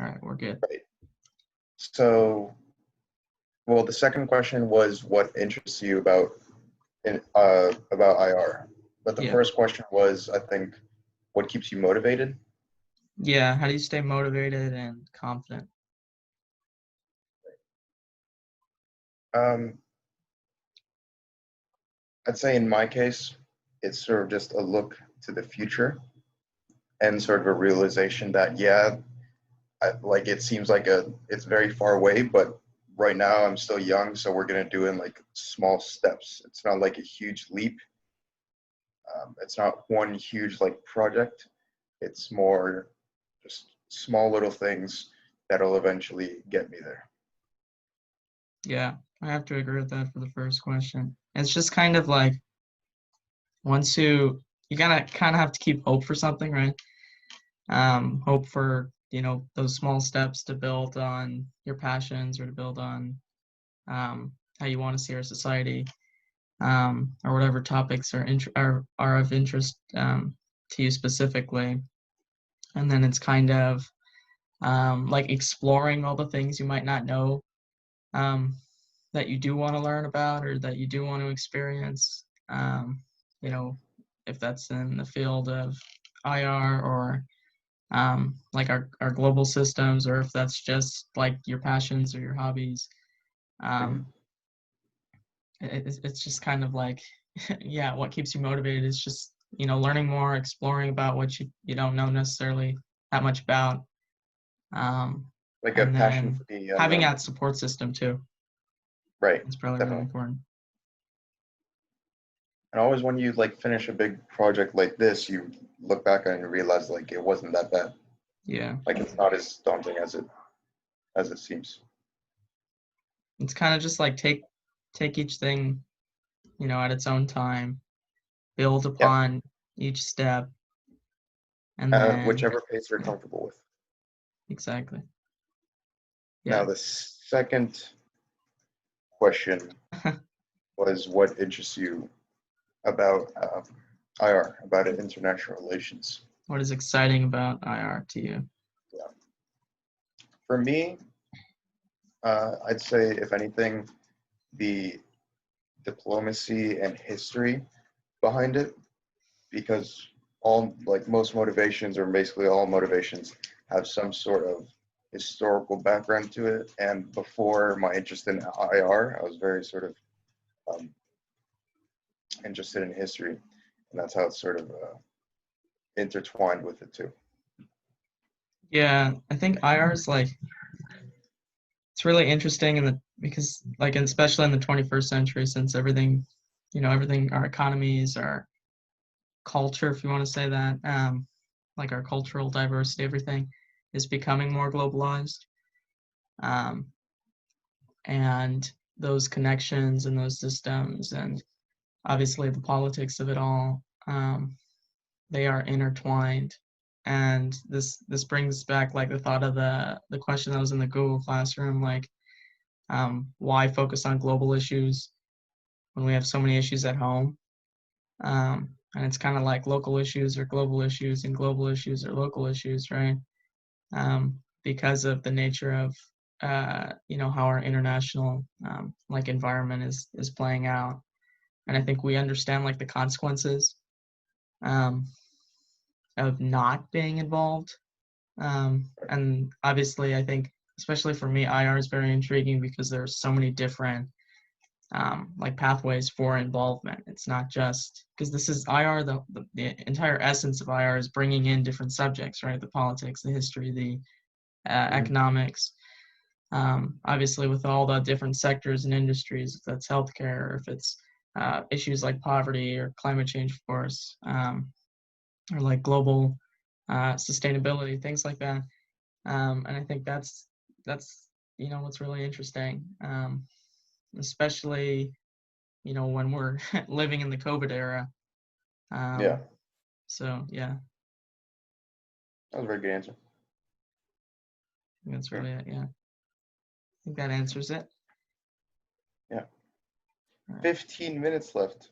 All right, we're good. Right. So, well, the second question was what interests you about IR. But the Yeah. first question was, I think, what keeps you motivated? Yeah. How do you stay motivated and confident? Um, I'd say in my case, it's sort of just a look to the future and sort of a realization that, yeah, like it seems like it's very far away, but right now I'm still young, so we're gonna do it in like small steps. It's not like a huge leap. It's not one huge like project. It's more just small little things that'll eventually get me there. Yeah, I have to agree with that for the first question. It's just kind of like once you gotta kind of have to keep hope for something, right? Hope for, those small steps to build on your passions or to build on how you want to see our society, or whatever topics are of interest to you specifically. And then it's kind of like exploring all the things you might not know, um, that you do want to learn about or that you do want to experience. You know, if that's in the field of IR or like our global systems, or if that's just like your passions or your hobbies. Mhm. Um, it's just kind of like, yeah, what keeps you motivated is just, learning more, exploring about what you don't know necessarily that much about. Um, Like a and passion then for the having unknown. that support system too. Right, It's probably really definitely. important. And always when you like finish a big project like this, you look back on it and realize like it wasn't that bad. Yeah. Like it's not as daunting as it seems. It's kind of just like take each thing, at its own time, build Yeah. upon each step, and then Whichever pace you're yeah, comfortable with. exactly. Now Yeah. the second question was what interests you about IR, about international relations. What is exciting about IR to you? Yeah. For me, I'd say if anything, the diplomacy and history behind it, because all like most motivations or basically all motivations have some sort of historical background to it. And before my interest in IR, I was very sort of um, interested in history, and that's how it's sort of intertwined with it too. Yeah, I think IR is like it's really interesting because like especially in the 21st century, since everything, everything, our economies, our culture, if you want to say that, like our cultural diversity, everything is becoming more globalized. Um, and those connections and those systems and obviously the politics of it all, they are intertwined. And this brings back like the thought of the question that was in the Google Classroom, like, why focus on global issues when we have so many issues at home? And it's kind of like local issues are global issues and global issues are local issues, right? Because of the nature of how our international like environment is playing out. And I think we understand like the consequences um, of not being involved. And obviously, I think especially for me, IR is very intriguing because there's so many different like pathways for involvement. It's not just because this is IR. The entire essence of IR is bringing in different subjects, right? The politics, the history, the Mhm. economics. Obviously, with all the different sectors and industries, if that's healthcare, or if it's issues like poverty or climate change, of course, or like global sustainability, things like that. And I think that's what's really interesting, especially when we're living in the COVID era. Yeah, So yeah, that was a very good answer. that's Hmm. really it. Yeah, I think that answers it. Yeah, All right. 15 minutes left.